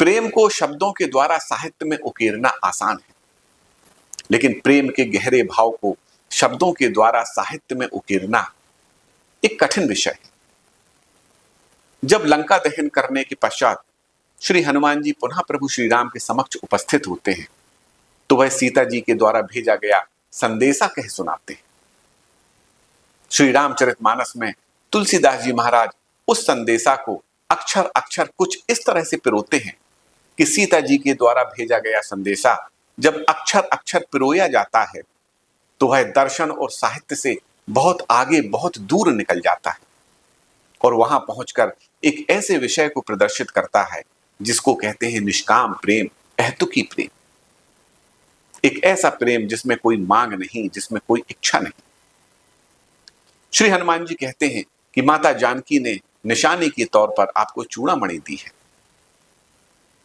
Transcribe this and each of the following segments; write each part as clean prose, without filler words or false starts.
प्रेम को शब्दों के द्वारा साहित्य में उकेरना आसान है, लेकिन प्रेम के गहरे भाव को शब्दों के द्वारा साहित्य में उकेरना एक कठिन विषय है। जब लंका दहन करने के पश्चात श्री हनुमान जी पुनः प्रभु श्री राम के समक्ष उपस्थित होते हैं, तो वह सीता जी के द्वारा भेजा गया संदेशा कह सुनाते हैं। श्री रामचरितमानस में तुलसीदास जी महाराज उस संदेशा को अक्षर अक्षर कुछ इस तरह से पिरोते हैं कि सीता जी के द्वारा भेजा गया संदेशा जब अक्षर अक्षर पिरोया जाता है तो वह दर्शन और साहित्य से बहुत आगे, बहुत दूर निकल जाता है और वहां पहुंचकर एक ऐसे विषय को प्रदर्शित करता है जिसको कहते हैं निष्काम प्रेम, अहेतुकी प्रेम। एक ऐसा प्रेम जिसमें कोई मांग नहीं, जिसमें कोई इच्छा नहीं। श्री हनुमान जी कहते हैं कि माता जानकी ने निशानी के तौर पर आपको चूड़ामणि दी है।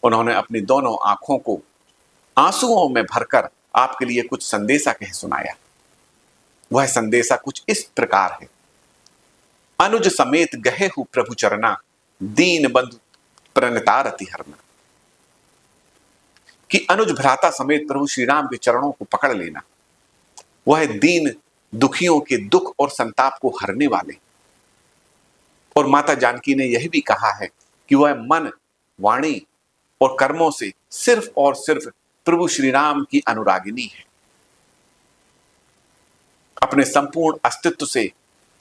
उन्होंने अपनी दोनों आंखों को आंसुओं में भरकर आपके लिए कुछ संदेशा कह सुनाया। वह संदेशा कुछ इस प्रकार है। अनुज समेत गहे हु प्रभु चरना, दीन बंधु प्रणतारति हरना। कि अनुज भ्राता समेत प्रभु श्री राम के चरणों को पकड़ लेना, वह दीन दुखियों के दुख और संताप को हरने वाले। और माता जानकी ने यह भी कहा है कि वह मन, वाणी और कर्मों से सिर्फ और सिर्फ प्रभु श्री राम की अनुरागिनी है। अपने संपूर्ण अस्तित्व से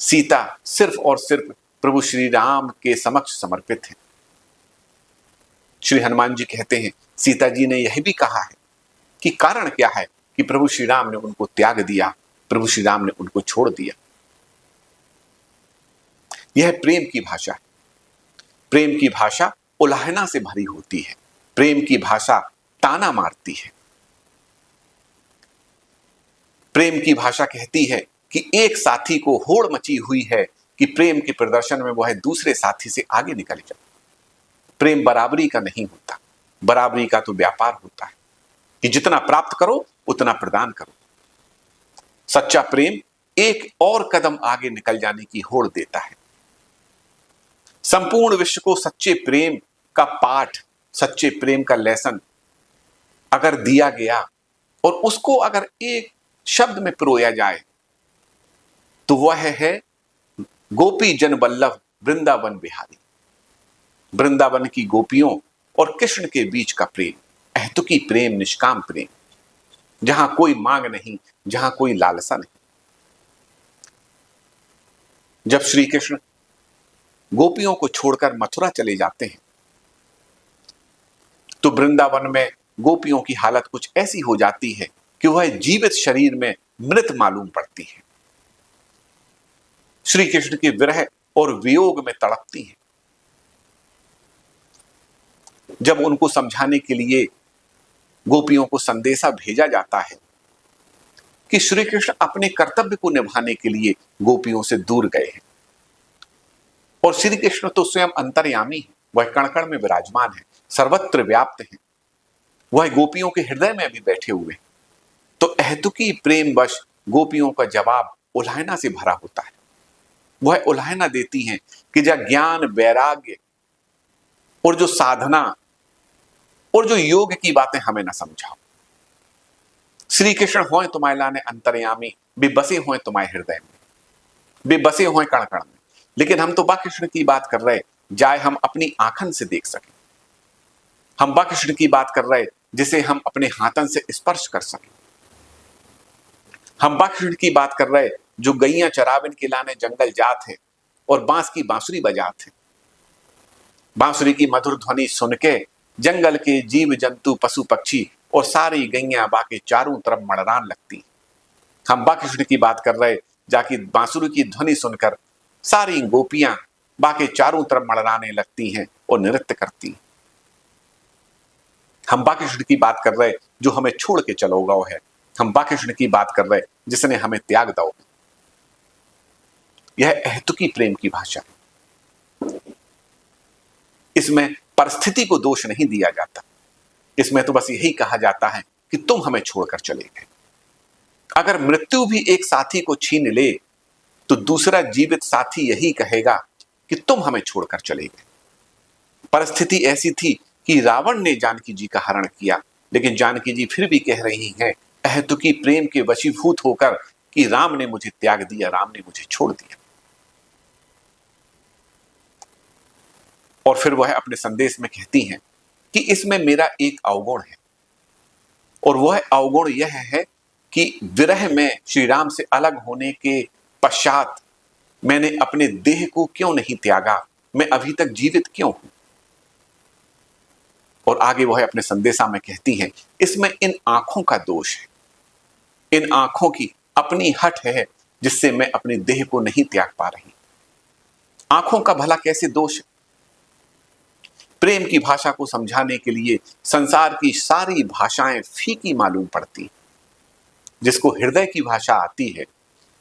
सीता सिर्फ और सिर्फ प्रभु श्री राम के समक्ष समर्पित है। श्री हनुमान जी कहते हैं सीता जी ने यह भी कहा है कि कारण क्या है कि प्रभु श्री राम ने उनको त्याग दिया, प्रभु श्री राम ने उनको छोड़ दिया। यह प्रेम की भाषा है। प्रेम की भाषा उलाहना से भरी होती है। प्रेम की भाषा ताना मारती है। प्रेम की भाषा कहती है कि एक साथी को होड़ मची हुई है कि प्रेम के प्रदर्शन में वह दूसरे साथी से आगे निकल जाए। प्रेम बराबरी का नहीं होता। बराबरी का तो व्यापार होता है कि जितना प्राप्त करो उतना प्रदान करो। सच्चा प्रेम एक और कदम आगे निकल जाने की होड़ देता है। संपूर्ण विश्व को सच्चे प्रेम का पाठ, सच्चे प्रेम का लेसन अगर दिया गया और उसको अगर एक शब्द में पिरोया जाए तो वह है गोपी जन वल्लभ वृंदावन बिहारी। वृंदावन की गोपियों और कृष्ण के बीच का प्रेम, अहेतुकी प्रेम, निष्काम प्रेम, जहां कोई मांग नहीं, जहां कोई लालसा नहीं। जब श्री कृष्ण गोपियों को छोड़कर मथुरा चले जाते हैं तो वृंदावन में गोपियों की हालत कुछ ऐसी हो जाती है कि वह जीवित शरीर में मृत मालूम पड़ती है। श्री कृष्ण के विरह और वियोग में तड़पती हैं। जब उनको समझाने के लिए गोपियों को संदेशा भेजा जाता है कि श्री कृष्ण अपने कर्तव्य को निभाने के लिए गोपियों से दूर गए हैं और श्री कृष्ण तो स्वयं अंतर्यामी है, वह कण कण में विराजमान है, सर्वत्र व्याप्त है, वह गोपियों के हृदय में भी बैठे हुए हैं, तो अहेतुकी प्रेम वश गोपियों का जवाब उलाहना से भरा होता है। वह उलाहना देती हैं कि जब ज्ञान, वैराग्य और जो साधना और जो योग की बातें हमें न समझाओ। श्री कृष्ण होए तुम्हारे लाने अंतर्यामी, बेबसे होए तुम्हारे हृदय में, बेबसे होए कण कण में। लेकिन हम तो बा कृष्ण की बात कर रहे जाए हम अपनी आंखन से देख सकें। हम बा कृष्ण की बात कर रहे जिसे हम अपने हाथन से स्पर्श कर सकें। हम बा कृष्ण की बात कर रहे जो गैया चरावन के लाने जंगल जात है और बांस की बांसुरी बजात है। बांसुरी की मधुर ध्वनि सुन के जंगल के जीव जंतु, पशु पक्षी और सारी गैया बाके चारों तरफ मड़रान लगती। हम बा कृष्ण की बात कर रहे जाकि बांसुरी की ध्वनि सुनकर सारी गोपियां बाके चारों तरफ मड़राने लगती हैं और नृत्य करती। हम बा कृष्ण की बात कर रहे जो हमें छोड़ के चलो गओ है। हम बा कृष्ण की बात कर रहे जिसने हमें त्याग दो। यह अहेतुकी प्रेम की भाषा है। इसमें परिस्थिति को दोष नहीं दिया जाता। इसमें तो बस यही कहा जाता है कि तुम हमें छोड़कर चले गए। अगर मृत्यु भी एक साथी को छीन ले तो दूसरा जीवित साथी यही कहेगा कि तुम हमें छोड़कर चले गए। परिस्थिति ऐसी थी कि रावण ने जानकी जी का हरण किया, लेकिन जानकी जी फिर भी कह रही हैं अहेतुकी प्रेम के वशीभूत होकर कि राम ने मुझे त्याग दिया, राम ने मुझे छोड़ दिया। और फिर वह अपने संदेश में कहती हैं कि इसमें मेरा एक अवगुण है, और वह अवगुण यह है कि विरह में श्री राम से अलग होने के पश्चात मैंने अपने देह को क्यों नहीं त्यागा, मैं अभी तक जीवित क्यों हूं। और आगे वह अपने संदेशा में कहती हैं इसमें इन आंखों का दोष है, इन आंखों की अपनी हट है जिससे मैं अपने देह को नहीं त्याग पा रही। आंखों का भला कैसे दोष है? प्रेम की भाषा को समझाने के लिए संसार की सारी भाषाएं फीकी मालूम पड़ती। जिसको हृदय की भाषा आती है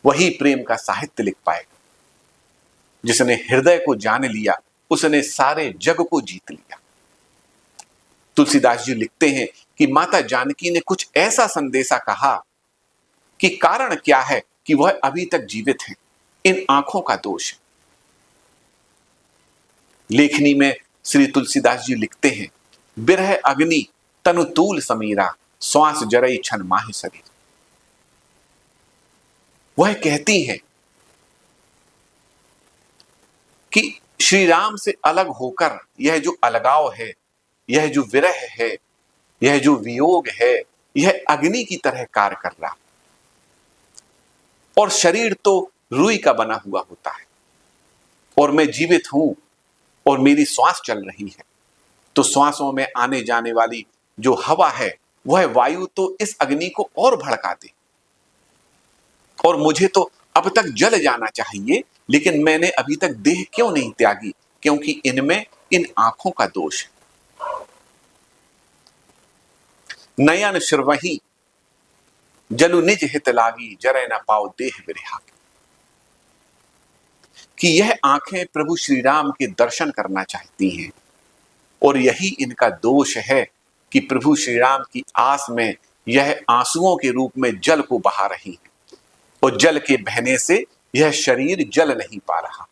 वही प्रेम का साहित्य लिख पाएगा। जिसने हृदय को जान लिया उसने सारे जग को जीत लिया। तुलसीदास जी लिखते हैं कि माता जानकी ने कुछ ऐसा संदेशा कहा कि कारण क्या है कि वह अभी तक जीवित हैं, इन आंखों का दोष है। लेखनी में श्री तुलसीदास जी लिखते हैं बिरह अग्नि तनु तूल समीरा, श्वास जरई छन माहि शरीर। वह कहती हैं कि श्री राम से अलग होकर यह जो अलगाव है, यह जो विरह है, यह जो वियोग है, यह अग्नि की तरह कार्य कर रहा। और शरीर तो रुई का बना हुआ होता है और मैं जीवित हूं और मेरी श्वास चल रही है, तो श्वासों में आने जाने वाली जो हवा है वह वायु तो इस अग्नि को और भड़का दे, और मुझे तो अब तक जल जाना चाहिए, लेकिन मैंने अभी तक देह क्यों नहीं त्यागी? क्योंकि इनमें इन आंखों का दोष है। नयन श्रवही जलु निज हित लागी, जरे न पाओ देह बिरहा। कि यह आंखें प्रभु श्री राम के दर्शन करना चाहती हैं, और यही इनका दोष है कि प्रभु श्री राम की आस में यह आंसुओं के रूप में जल को बहा रही है, और जल के बहने से यह शरीर जल नहीं पा रहा।